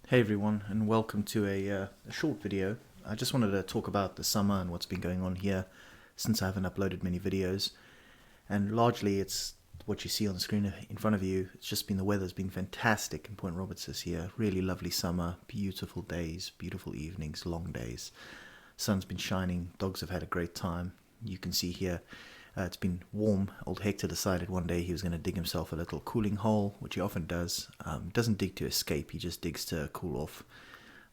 Hey everyone, and welcome to a short video. I just wanted to talk about the summer and what's been going on here since I haven't uploaded many videos. And largely it's what you see on the screen in front of you. It's just been the weather's been fantastic in Point Roberts this year. Really lovely summer, beautiful days, beautiful evenings, long days. Sun's been shining, dogs have had a great time. You can see here it's been warm. Old Hector decided one day he was going to dig himself a little cooling hole, which he often does. Doesn't dig to escape, he just digs to cool off.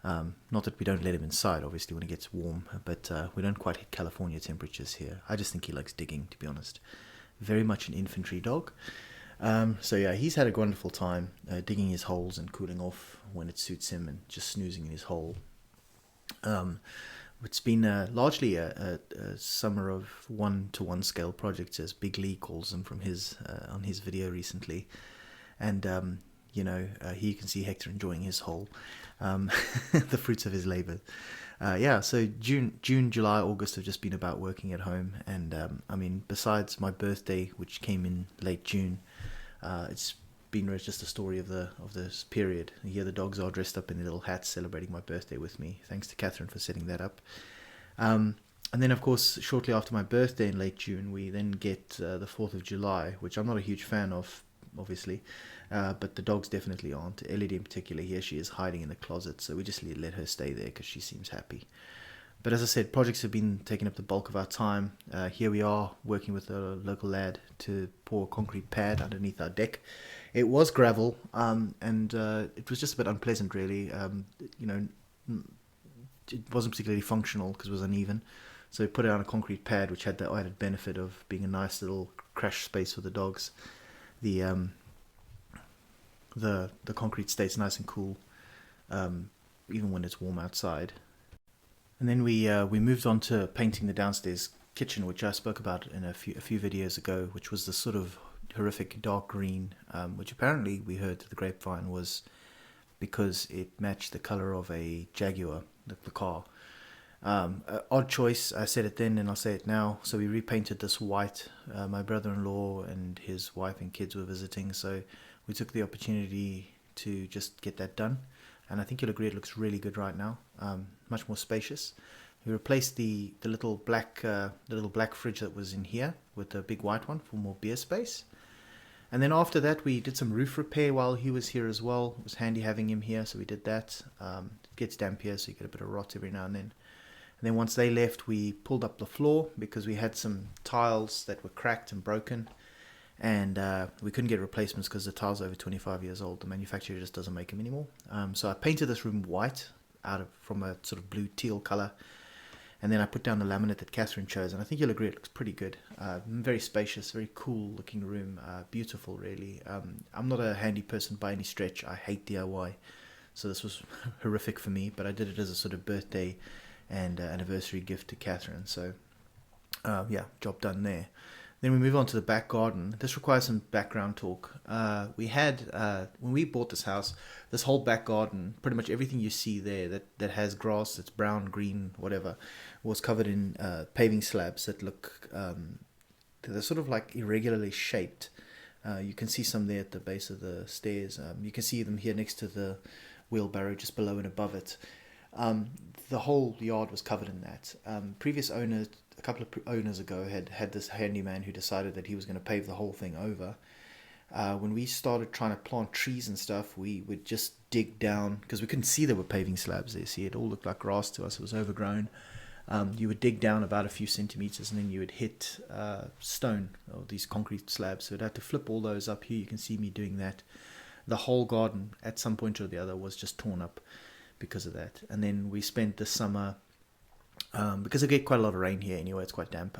Not that we don't let him inside, obviously, when it gets warm, but we don't quite hit California temperatures here. I just think he likes digging, to be honest. Very much an infantry dog. So yeah, he's had a wonderful time digging his holes and cooling off when it suits him and just snoozing in his hole. It's been largely a summer of one-to-one scale projects, as Big Lee calls them from his on his video recently, and here you can see Hector enjoying his hole, the fruits of his labour. So June, July, August have just been about working at home, and besides my birthday, which came in late June, it's been just a story of this period. Here the dogs are dressed up in their little hats celebrating my birthday with me. Thanks to Catherine for setting that up. And then, of course, shortly after my birthday in late June, we then get the 4th of July, which I'm not a huge fan of, obviously, but the dogs definitely aren't. Ellie in particular, here she is hiding in the closet, so we just let her stay there because she seems happy. But as I said, projects have been taking up the bulk of our time. Here we are working with a local lad to pour a concrete pad underneath our deck. It was gravel, and it was just a bit unpleasant, really. It wasn't particularly functional because it was uneven. So we put it on a concrete pad, which had the added benefit of being a nice little crash space for the dogs. The concrete stays nice and cool, even when it's warm outside. And then we moved on to painting the downstairs kitchen, which I spoke about in a few videos ago, which was the sort of horrific dark green, which apparently we heard through the grapevine was because it matched the color of a Jaguar, the car. Odd choice, I said it then and I'll say it now. So we repainted this white. My brother-in-law and his wife and kids were visiting, so we took the opportunity to just get that done. And I think you'll agree it looks really good right now. Much more spacious. We replaced the little black fridge that was in here with the big white one for more beer space. And then after that, we did some roof repair while he was here as well. It was handy having him here, so we did that. It gets damp here, so you get a bit of rot every now and then. And then once they left, we pulled up the floor because we had some tiles that were cracked and broken. And we couldn't get replacements because the tiles are over 25 years old. The manufacturer just doesn't make them anymore. So I painted this room white from a sort of blue teal color. And then I put down the laminate that Catherine chose, and I think you'll agree it looks pretty good. Very spacious, very cool looking room, beautiful really. I'm not a handy person by any stretch. I hate DIY, so this was horrific for me, but I did it as a sort of birthday and anniversary gift to Catherine. So job done there. Then we move on to the back garden. This requires some background talk. We had, when we bought this house, this whole back garden, pretty much everything you see there that has grass, that's brown, green, whatever, was covered in paving slabs that look, they're sort of like irregularly shaped. You can see some there at the base of the stairs. You can see them here next to the wheelbarrow, just below and above it. The whole yard was covered in that. Previous owners, a couple of owners ago, had this handyman who decided that he was going to pave the whole thing over. When we started trying to plant trees and stuff, we would just dig down because we couldn't see there were paving slabs there. See, it all looked like grass to us. It was overgrown. You would dig down about a few centimeters and then you would hit stone or these concrete slabs. So we'd have to flip all those up. Here you can see me doing that. The whole garden at some point or the other was just torn up because of that. And then we spent the summer, because I get quite a lot of rain here anyway, it's quite damp.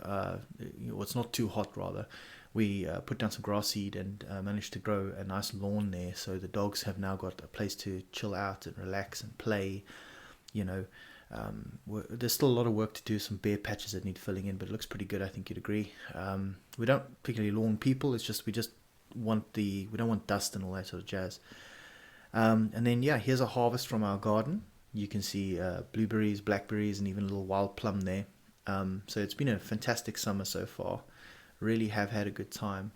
It's not too hot rather. We put down some grass seed and managed to grow a nice lawn there. So the dogs have now got a place to chill out and relax and play. There's still a lot of work to do, some bare patches that need filling in, but it looks pretty good, I think you'd agree. We don't particularly lawn people, it's just we don't want dust and all that sort of jazz. And then here's a harvest from our garden. You can see blueberries, blackberries, and even a little wild plum there. So it's been a fantastic summer so far. Really have had a good time,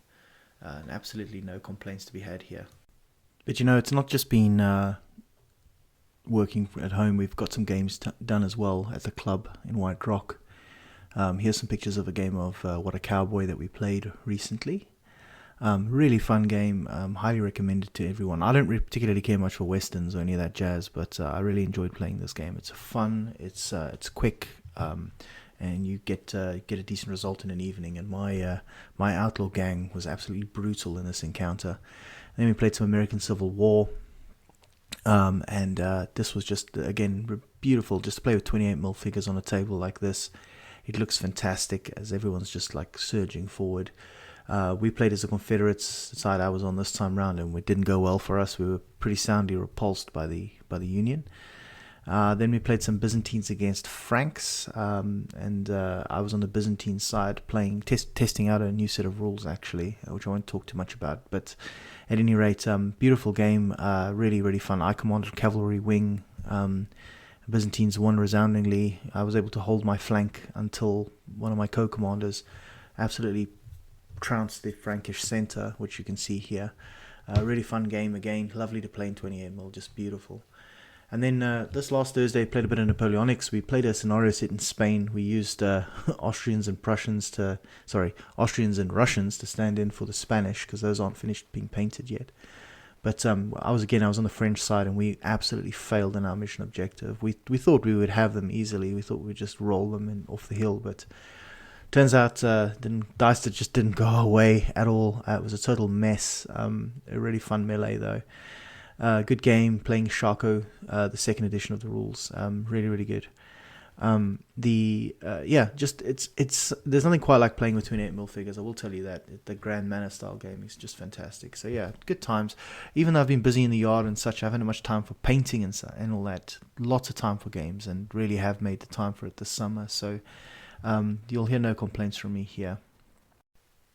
and absolutely no complaints to be had here. But it's not just been working at home, we've got some games done as well at the club in White Rock. Here's some pictures of a game of What a Cowboy that we played recently. Really fun game, highly recommended to everyone. I don't particularly care much for westerns or any of that jazz, but I really enjoyed playing this game. It's fun, it's quick, and you get a decent result in an evening. And my outlaw gang was absolutely brutal in this encounter. And then we played some American Civil War, and this was just, again, beautiful, just to play with 28mm figures on a table like this. It looks fantastic as everyone's just like surging forward. We played as the Confederates side I was on this time round, and it didn't go well for us. We were pretty soundly repulsed by the Union. Then we played some Byzantines against Franks, and I was on the Byzantine side playing, testing out a new set of rules actually, which I won't talk too much about. But at any rate, beautiful game, really, really fun. I commanded cavalry wing. Byzantines won resoundingly. I was able to hold my flank until one of my co-commanders absolutely trounced the Frankish center, which you can see here. Really fun game again, lovely to play in 28mm, just beautiful. And then this last Thursday, played a bit of Napoleonics. We played a scenario set in Spain. We used Austrians and Russians to stand in for the Spanish, because those aren't finished being painted yet. But I was on the French side, and we absolutely failed in our mission objective. We thought we would have them easily. We thought we'd just roll them off the hill, but turns out dice just didn't go our way at all. It was a total mess. A really fun melee though. Good game, playing Shaco, the second edition of the rules. Really, really good. There's nothing quite like playing with 28mm figures, I will tell you that. The Grand Manor style game is just fantastic. So yeah, good times. Even though I've been busy in the yard and such, I haven't had much time for painting and all that. Lots of time for games, and really have made the time for it this summer. So you'll hear no complaints from me here.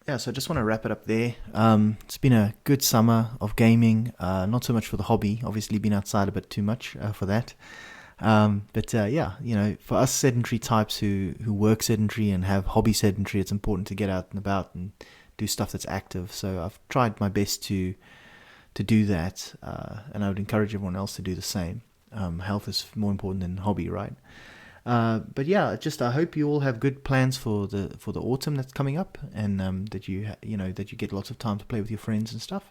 Yeah, so I just want to wrap it up there. It's been a good summer of gaming, not so much for the hobby, obviously been outside a bit too much for that. For us sedentary types who work sedentary and have hobby sedentary, it's important to get out and about and do stuff that's active. So I've tried my best to do that, and I would encourage everyone else to do the same. Health is more important than hobby, right? I hope you all have good plans for the autumn that's coming up, and that you get lots of time to play with your friends and stuff.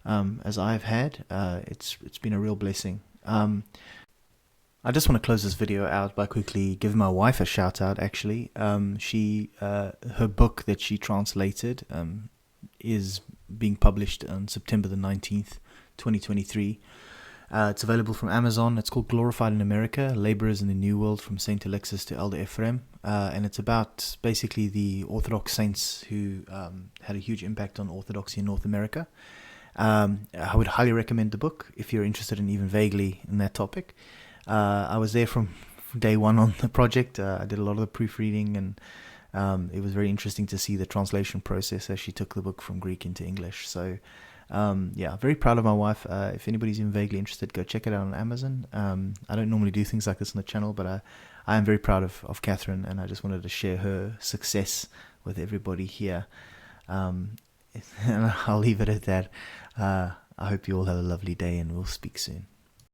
As I've had, it's been a real blessing. I just want to close this video out by quickly giving my wife a shout out. Actually, her book that she translated is being published on September the 19th, 2023. It's available from Amazon. It's called Glorified in America, Laborers in the New World from Saint Alexis to Elder Ephraim. And it's about basically the Orthodox saints who had a huge impact on Orthodoxy in North America. I would highly recommend the book if you're interested in even vaguely in that topic. I was there from day one on the project. I did a lot of the proofreading, and it was very interesting to see the translation process as she took the book from Greek into English. So very proud of my wife. If anybody's even vaguely interested, go check it out on Amazon. I don't normally do things like this on the channel, but I am very proud of Catherine, and I just wanted to share her success with everybody here. And I'll leave it at that. I hope you all have a lovely day, and we'll speak soon.